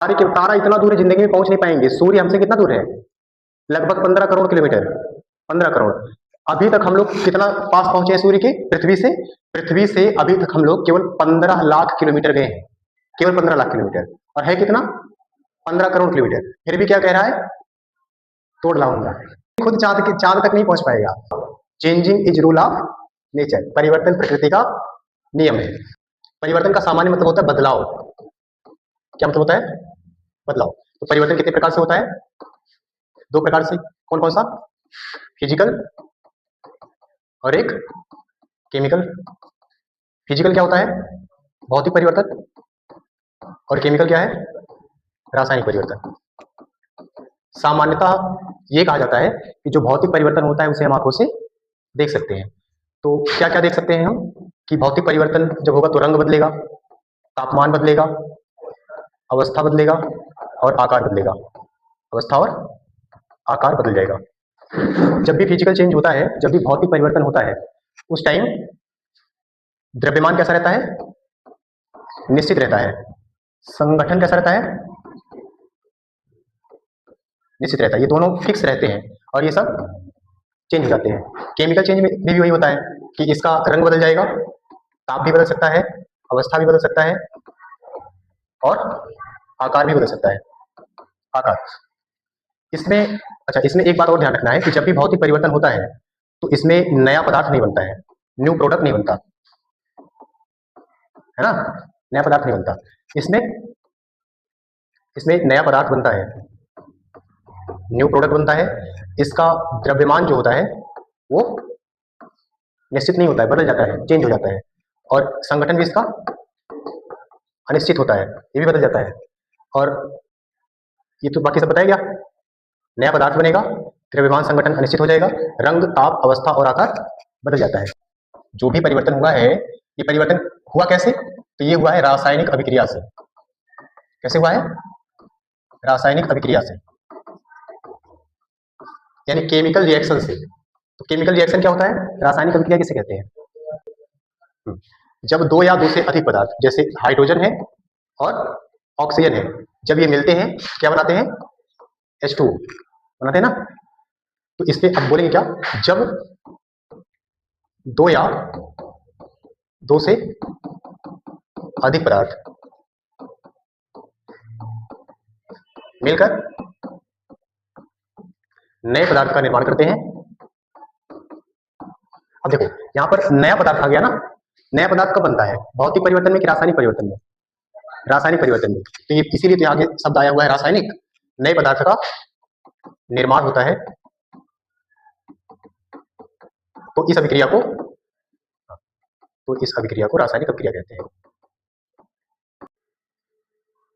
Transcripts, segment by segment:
तारा इतना दूर है, जिंदगी में पहुंच नहीं पाएंगे। सूर्य हमसे कितना दूर है? लगभग 15 करोड़ किलोमीटर। 15 करोड़। अभी तक हम लोग कितना पास पहुंचे हैं सूर्य के? पृथ्वी से, पृथ्वी से अभी तक हम लोग केवल 15 लाख किलोमीटर गए हैं। केवल 15 लाख किलोमीटर। और है कितना? 15 करोड़ किलोमीटर। फिर भी क्या कह रहा है? तोड़ लाऊंगा। खुद चांद तक नहीं पहुंच पाएगा। Changing is rule of nature. परिवर्तन प्रकृति का नियम है। परिवर्तन का सामान्य मतलब होता है बदलाव। क्या मतलब होता है? बदलाव। तो परिवर्तन कितने प्रकार से होता है? 2 प्रकार से। कौन कौन सा? फिजिकल और एक केमिकल। फिजिकल क्या होता है? भौतिक परिवर्तन। और केमिकल क्या है? रासायनिक परिवर्तन। सामान्यतः ये कहा जाता है कि जो भौतिक परिवर्तन होता है उसे हम आंखों से देख सकते हैं। तो क्या क्या देख सकते हैं हम? कि भौतिक परिवर्तन जब होगा तो रंग बदलेगा, तापमान बदलेगा, अवस्था बदलेगा और आकार बदलेगा। अवस्था और आकार बदल जाएगा। जब भी फिजिकल चेंज होता है, जब भी भौतिक परिवर्तन होता है, उस टाइम द्रव्यमान कैसा रहता है? निश्चित रहता है। संगठन कैसा रहता है? निश्चित रहता है। ये दोनों फिक्स रहते हैं और ये सब चेंज हो जाते हैं। केमिकल चेंज में भी वही होता है कि इसका रंग बदल जाएगा, ताप भी बदल सकता है, अवस्था भी बदल सकता है और आकार भी बदल सकता है। आकार। इसमें इसमें एक बात और ध्यान रखना है कि जब भी भौतिक परिवर्तन होता है तो इसमें नया पदार्थ नहीं बनता है, न्यू प्रोडक्ट नहीं बनता है ना। नया पदार्थ नहीं बनता। इसमें इसमें नया पदार्थ बनता है, न्यू प्रोडक्ट बनता है। इसका द्रव्यमान जो होता है वो निश्चित नहीं होता है, बदल जाता है, चेंज हो जाता है। और संगठन भी इसका अनिश्चित होता है, ये भी बदल जाता है। और ये तो बाकी सब बताया गया। नया पदार्थ बनेगा, द्रव्यमान संगठन अनिश्चित हो जाएगा, रंग, ताप, अवस्था और आकार बदल जाता है। जो भी परिवर्तन हुआ है, ये परिवर्तन हुआ कैसे? तो ये हुआ है रासायनिक अभिक्रिया से। कैसे हुआ है? रासायनिक अभिक्रिया से, यानी केमिकल रिएक्शन से। तो केमिकल रिएक्शन क्या होता है? रासायनिक अभिक्रिया किसे कहते हैं? जब दो या दो से अधिक पदार्थ, जैसे हाइड्रोजन है और ऑक्सीजन है, जब ये मिलते हैं क्या बनाते हैं? H2 बनाते हैं ना। तो इसलिए अब बोलेंगे क्या? जब दो या दो से अधिक पदार्थ मिलकर नए पदार्थ का निर्माण करते हैं। अब देखो यहां पर नया पदार्थ आ गया ना। नया पदार्थ कब बनता है? भौतिक परिवर्तन में कि रासायनिक परिवर्तन में? रासायनिक परिवर्तन में। तो ये इसीलिए तो आगे शब्द आया हुआ है रासायनिक। नए पदार्थ का निर्माण होता है, तो इस अभिक्रिया को रासायनिक अभिक्रिया कहते हैं।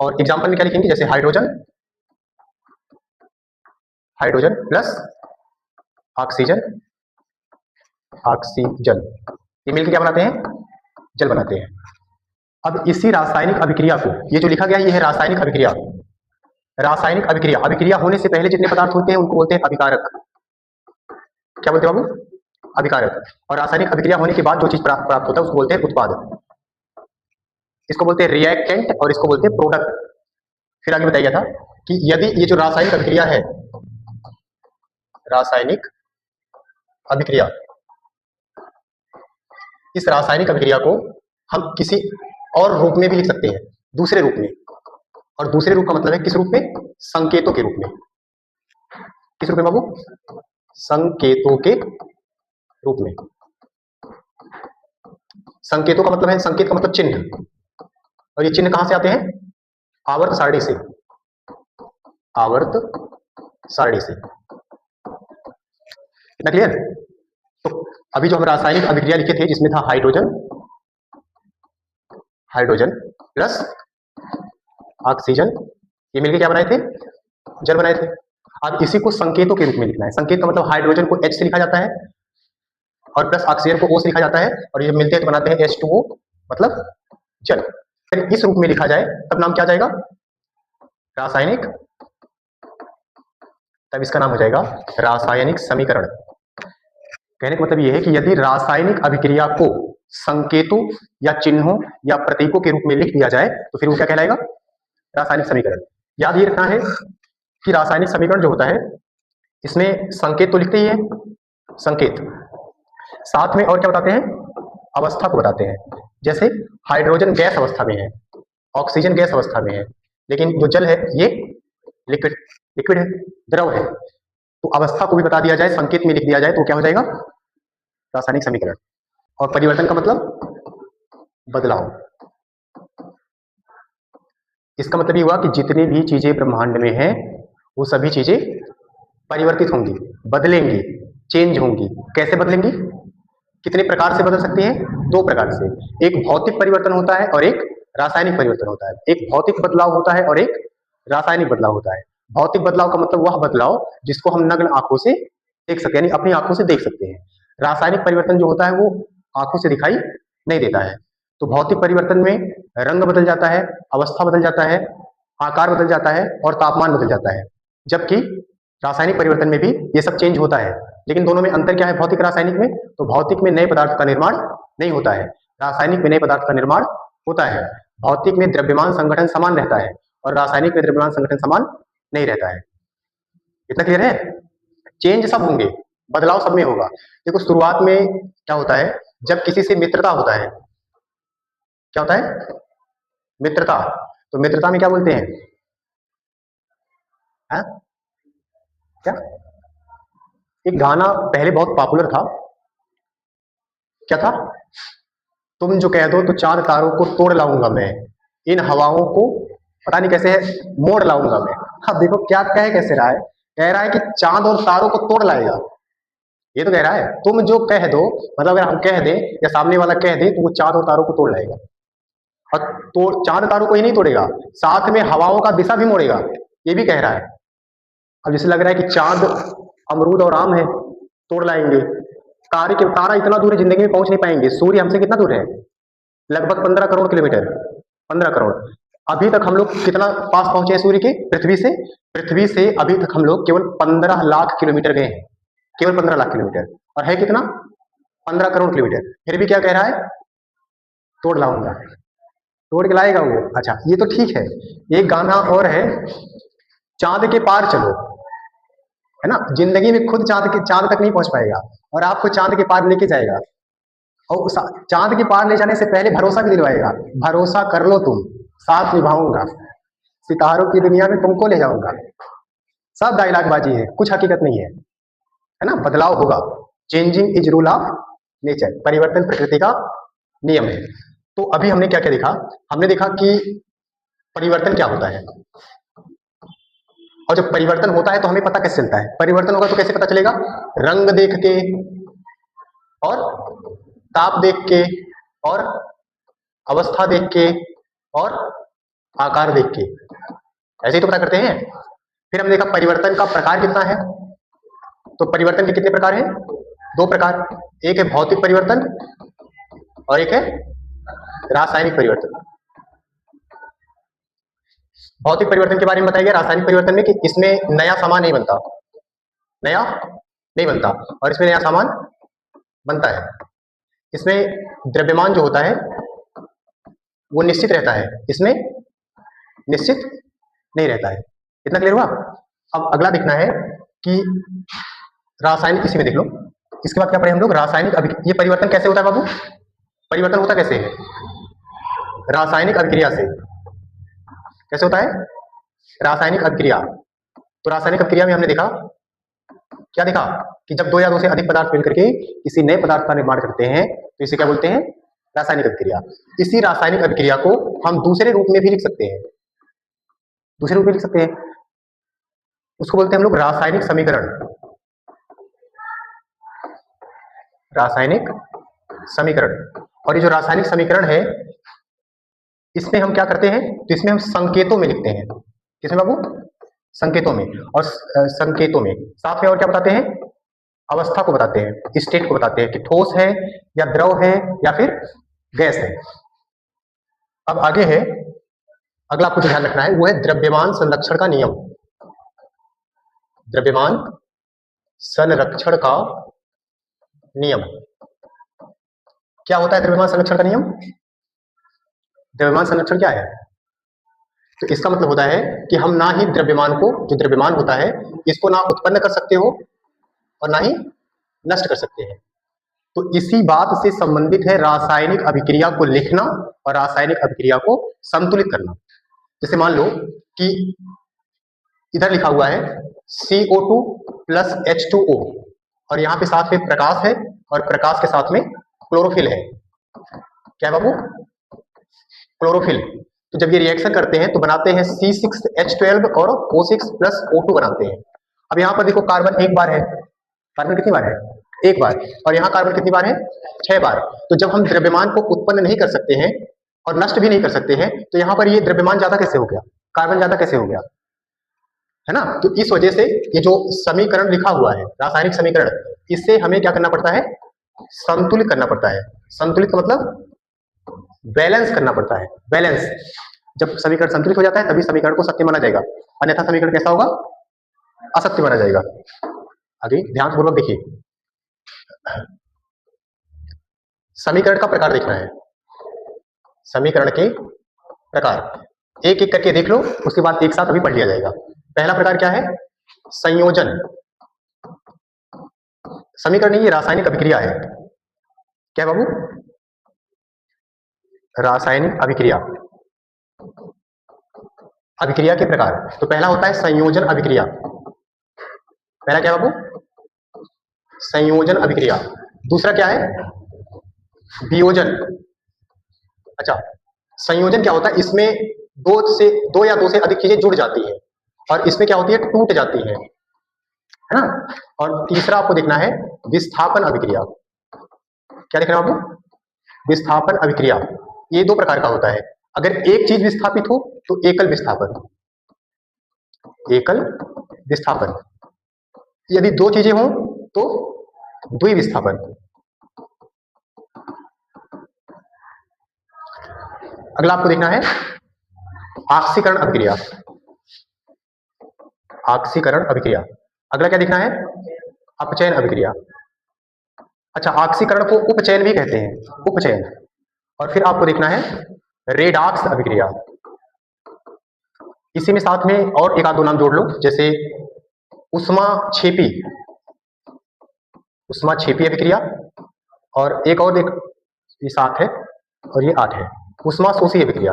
और एग्जांपल में क्या लिखेंगे? जैसे हाइड्रोजन प्लस ऑक्सीजन ये मिलकर क्या बनाते हैं? जल बनाते हैं। अब इसी रासायनिक अभिक्रिया को, ये जो लिखा गया ये है रासायनिक अभिक्रिया। रासायनिक अभिक्रिया, अभिक्रिया होने से पहले जितने पदार्थ होते हैं उनको बोलते हैं अभिकारक। क्या बोलते हैं बाबू? अभिकारक। और रासायनिक अभिक्रिया होने के बाद जो चीज प्राप्त होता है उसको बोलते हैं उत्पाद। इसको बोलते हैं रिएक्टेंट और इसको बोलते हैं प्रोडक्ट। फिर आगे बताया गया था कि यदि ये जो रासायनिक अभिक्रिया है, रासायनिक अभिक्रिया, इस रासायनिक अभिक्रिया को हम किसी और रूप में भी लिख सकते हैं, दूसरे रूप में। और दूसरे रूप का मतलब है किस रूप में? संकेतों के रूप में। किस रूप में बाबू? संकेतों के रूप में। संकेतों का मतलब है, संकेत का मतलब चिन्ह। और ये चिन्ह कहां से आते हैं? आवर्त सारणी से। आवर्त सारणी से। इतना क्लियर? तो अभी जो हम रासायनिक अभिक्रिया लिखे थे जिसमें था हाइड्रोजन प्लस ऑक्सीजन, ये मिलकर क्या बनाए थे? जल बनाए थे। अब इसी को संकेतों के रूप में लिखना है। संकेत का मतलब हाइड्रोजन को H से लिखा जाता है और प्लस ऑक्सीजन को O से लिखा जाता है, और ये मिलते हैं तो बनाते हैं H2O, मतलब जल। फिर इस रूप में लिखा जाए तब नाम क्या जाएगा? रासायनिक। तब इसका नाम हो जाएगा रासायनिक समीकरण। कहने का मतलब यह है कि यदि रासायनिक अभिक्रिया को संकेतों या चिन्हों या प्रतीकों के रूप में लिख दिया जाए तो फिर वो क्या कहलाएगा? रासायनिक समीकरण। याद ये रखना है कि रासायनिक समीकरण जो होता है इसमें संकेत तो लिखते ही है, संकेत, साथ में और क्या बताते हैं, अवस्था को बताते हैं। जैसे हाइड्रोजन गैस अवस्था में है, ऑक्सीजन गैस अवस्था में है, लेकिन जो जल है ये लिक्विड लिक्विड है, द्रव है। तो अवस्था को भी बता दिया जाए, संकेत में लिख दिया जाए तो क्या हो जाएगा, रासायनिक समीकरण। और परिवर्तन का मतलब बदलाव। इसका मतलब ये हुआ कि जितनी भी चीजें ब्रह्मांड में हैं वो सभी चीजें परिवर्तित होंगी, बदलेंगी, चेंज होंगी। कैसे बदलेंगी, कितने प्रकार से बदल सकती हैं, दो प्रकार से। एक भौतिक परिवर्तन होता है और एक रासायनिक परिवर्तन होता है। एक भौतिक बदलाव होता है और एक रासायनिक बदलाव होता है। भौतिक बदलाव का मतलब वह बदलाव जिसको हम नग्न आंखों से देख सकते हैं, यानी अपनी आंखों से देख सकते हैं। रासायनिक परिवर्तन जो होता है वो आंखों से दिखाई नहीं देता है। तो भौतिक परिवर्तन में रंग बदल जाता है, अवस्था बदल जाता है, आकार बदल जाता है और तापमान बदल जाता है। जबकि रासायनिक परिवर्तन में भी ये सब चेंज होता है। लेकिन दोनों में अंतर क्या है, भौतिक रासायनिक में? तो भौतिक में नए पदार्थ का निर्माण नहीं होता है, रासायनिक में नए पदार्थ का निर्माण होता है। भौतिक में द्रव्यमान संगठन समान रहता है और रासायनिक में द्रव्यमान संगठन समान नहीं रहता है। इतना क्लियर है? चेंज सब होंगे, बदलाव सब में होगा। देखो शुरुआत में क्या होता है, जब किसी से मित्रता होता है, क्या होता है, मित्रता। तो मित्रता में क्या बोलते हैं, है? क्या, एक गाना पहले बहुत पॉपुलर था, क्या था, तुम जो कह दो तो चांद तारों को तोड़ लाऊंगा मैं, इन हवाओं को पता नहीं कैसे मोड़ लाऊंगा मैं। अब देखो क्या कह कैसे रहा है, कह रहा है कि चांद और तारों को तोड़ लाएगा। ये तो कह रहा है तुम जो कह दो, मतलब अगर हम कह दें या सामने वाला कह दे तो वो चांद और तारों को तोड़ लाएगा। और तो चांद तारों को ही नहीं तोड़ेगा, साथ में हवाओं का दिशा भी मोड़ेगा, ये भी कह रहा है। अब जैसे लग रहा है कि चांद अमरूद और आम है, तोड़ लाएंगे। तारा इतना दूर है, जिंदगी में पहुंच नहीं पाएंगे। सूर्य हमसे कितना दूर है, लगभग 15 करोड़ किलोमीटर, 15 करोड़। अभी तक हम लोग कितना पास पहुंचे हैं सूर्य के, पृथ्वी से? पृथ्वी से अभी तक हम लोग केवल 15 लाख किलोमीटर गए हैं, केवल 15 लाख किलोमीटर। और है कितना, 15 करोड़ किलोमीटर। फिर भी क्या कह रहा है, तोड़ लाऊंगा, तोड़ के लाएगा वो। अच्छा ये तो ठीक है। एक गाना और है, चांद के पार चलो, है ना। जिंदगी में खुद चांद तक नहीं पहुंच पाएगा और आपको चांद के पार लेके जाएगा। और चांद के पार ले जाने से पहले भरोसा भी दिलवाएगा, भरोसा कर लो तुम, साथ निभाऊंगा, सितारों की दुनिया में तुमको ले जाऊंगा। सब डायलॉग बाजी है, कुछ हकीकत नहीं है ना। बदलाव होगा, changing is rule of nature, परिवर्तन प्रकृति का नियम है। तो अभी हमने क्या क्या देखा, हमने देखा कि परिवर्तन क्या होता है, और जब परिवर्तन होता है तो हमें पता कैसे चलता है, परिवर्तन होगा तो कैसे पता चलेगा, रंग देख के और ताप देख के और अवस्था देख के और आकार देख के, ऐसे ही तो पता करते हैं। फिर हमने देखा परिवर्तन का प्रकार कितना है, तो परिवर्तन के कितने प्रकार हैं, दो प्रकार, एक है भौतिक परिवर्तन और एक है रासायनिक परिवर्तन। भौतिक परिवर्तन के बारे में बताया गया रासायनिक परिवर्तन में कि इसमें नया सामान नहीं बनता, नया नहीं बनता, और इसमें नया सामान बनता है। इसमें द्रव्यमान जो होता है वो निश्चित रहता है, इसमें निश्चित नहीं रहता है। इतना क्लियर हुआ? अब अगला देखना है कि रासायनिक, इसी में देख लो। इसके बाद क्या पढ़े हम लोग, रासायनिक ये परिवर्तन कैसे होता है बाबू, परिवर्तन होता कैसे है, रासायनिक अभिक्रिया से। कैसे होता है, रासायनिक अभिक्रिया। तो रासायनिक अभिक्रिया में हमने देखा, क्या देखा, कि जब दो या दो से अधिक पदार्थ मिलकर के किसी नए पदार्थ का निर्माण करते हैं तो इसे क्या बोलते हैं, रासायनिक अभिक्रिया। इसी रासायनिक अभिक्रिया को हम दूसरे रूप में भी लिख सकते हैं, दूसरे रूप में लिख सकते हैं, उसको बोलते हैं हम लोग रासायनिक समीकरण, रासायनिक समीकरण। और ये जो रासायनिक समीकरण है इसमें हम क्या करते हैं, तो इसमें हम संकेतों में लिखते हैं। किसमें बाबू, संकेतों में। और संकेतों में साथ में और क्या बताते हैं, अवस्था को बताते हैं, स्टेट को बताते हैं कि ठोस है या द्रव है या फिर गैस है। अब आगे है, अगला आपको ध्यान रखना है वो है द्रव्यमान संरक्षण का नियम। द्रव्यमान संरक्षण का नियम क्या होता है, द्रव्यमान संरक्षण का नियम? द्रव्यमान संरक्षण क्या है, तो इसका मतलब होता है कि हम ना ही द्रव्यमान को, जो द्रव्यमान होता है, इसको ना उत्पन्न कर सकते हो और ना ही नष्ट कर सकते हैं। तो इसी बात से संबंधित है रासायनिक अभिक्रिया को लिखना और रासायनिक अभिक्रिया को संतुलित करना। जैसे मान लो कि इधर लिखा हुआ है CO2 प्लस H2O और यहाँ पे साथ में प्रकाश है और प्रकाश के साथ में क्लोरोफिल है। क्या बाबू? क्लोरोफिल। तो जब ये रिएक्शन करते हैं तो बनाते हैं C6H12 और O6 प्लस O2 बनाते हैं। अब यहाँ पर देखो कार्बन एक बार है, कार्बन कितनी बार है? एक बार। और यहाँ कार्बन कितनी बार है? 6 बार। तो जब हम द्रव्यमान को उत्पन्न नहीं कर सकते हैं और नष्ट भी नहीं कर सकते हैं तो यहाँ पर ये द्रव्यमान ज्यादा कैसे हो गया, कार्बन ज्यादा कैसे हो गया, है ना? तो इस वजह से ये जो समीकरण लिखा हुआ है, रासायनिक समीकरण, इससे हमें क्या करना पड़ता है? संतुलित करना पड़ता है। संतुलित का मतलब बैलेंस करना पड़ता है, बैलेंस। जब समीकरण संतुलित हो जाता है तभी समीकरण को सत्य माना जाएगा, अन्यथा समीकरण कैसा होगा? असत्य माना जाएगा। आगे ध्यानपूर्वक देखिए, समीकरण का प्रकार देखना है, समीकरण के प्रकार एक एक करके देख लो, उसके बाद एक साथ अभी पढ़ लिया जाएगा। पहला प्रकार क्या है? संयोजन। समीकरण नहीं, ये रासायनिक अभिक्रिया है। क्या बाबू? रासायनिक अभिक्रिया। अभिक्रिया के प्रकार, तो पहला होता है संयोजन अभिक्रिया। पहला क्या बाबू? संयोजन अभिक्रिया। दूसरा क्या है? वियोजन। अच्छा, संयोजन क्या होता है? इसमें दो या दो से अधिक चीजें जुड़ जाती हैं और इसमें क्या होती है? टूट जाती है ना? और तीसरा आपको देखना है विस्थापन अभिक्रिया। क्या देखना है आपको? विस्थापन अभिक्रिया। ये दो प्रकार का होता है। अगर एक चीज विस्थापित हो तो एकल विस्थापन, एकल विस्थापन। यदि दो चीजें हों तो द्वि विस्थापन। अगला आपको देखना है ऑक्सीकरण अभिक्रिया। ऑक्सीकरण अभिक्रिया। अगला क्या देखना है? अपचयन अभिक्रिया। अच्छा, ऑक्सीकरण को उपचयन भी कहते हैं, उपचयन। और फिर आपको देखना है रेडॉक्स अभिक्रिया। इसी में साथ में और एक आध दो नाम जोड़ लो, जैसे उष्माक्षेपी, उष्माक्षेपी अभिक्रिया, और एक और देख, ये 7 है और ये 8 है, उष्माशोषी अभिक्रिया।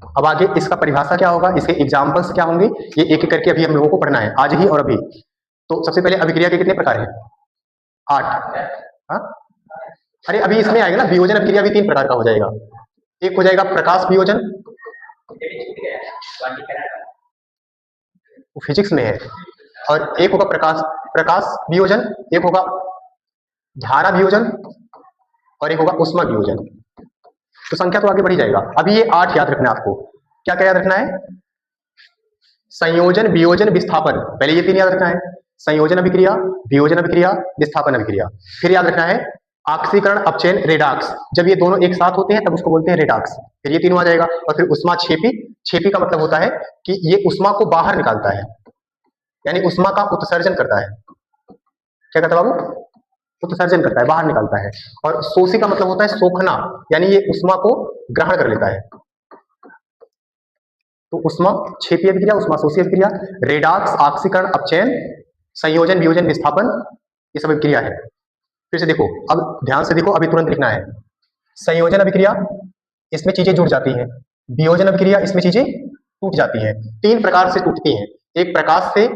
अब आगे इसका परिभाषा क्या होगा, इसके एग्जाम्पल्स क्या होंगे, ये एक एक करके अभी हम लोगों को पढ़ना है, आज ही और अभी। तो सबसे पहले अभिक्रिया के कितने प्रकार हैं? 8। हाँ, अरे अभी इसमें आएगा ना वियोजन अभिक्रिया, भी 3 प्रकार का हो जाएगा। एक हो जाएगा प्रकाश वियोजन, वो फिजिक्स में है, और एक होगा प्रकाश वियोजन, एक होगा धारा वियोजन, और एक होगा उष्मा वियोजन। तो संख्या तो आगे बढ़ी जाएगा। अभी ये 8 याद रखना है आपको। क्या क्या याद रखना है? संयोजन, वियोजन, विस्थापन। पहले ये 3 याद रखना है, संयोजन अभिक्रिया, वियोजन अभिक्रिया, विस्थापन अभिक्रिया। फिर याद रखना है ऑक्सीकरण, अपचयन, रेडॉक्स। जब ये दोनों एक साथ होते हैं तब उसको बोलते हैं रेडॉक्स। फिर ये तीनों आ जाएगा। और फिर उष्माक्षेपी। क्षेपी का मतलब होता है कि ये उष्मा को बाहर निकालता है, यानी उष्मा का उत्सर्जन करता है। क्या कहता है बाबू? उत्सर्जन करता है, बाहर निकालता है। और शोषी का मतलब होता है सोखना, यानी ये उष्मा को ग्रहण कर लेता है। तो उष्माक्षेपी अभिक्रिया, उष्माशोषी अभिक्रिया, रेडॉक्स, ऑक्सीकरण, अपचयन, संयोजन, वियोजन, विस्थापन, ये सब अभिक्रिया है। फिर से देखो, अब ध्यान से देखो, अभी तुरंत लिखना है। संयोजन अभिक्रिया, इसमें चीजें जुड़ जाती हैं। वियोजन अभिक्रिया, इसमें चीजें टूट जाती हैं। 3 प्रकार से टूटती हैं, एक प्रकाश से,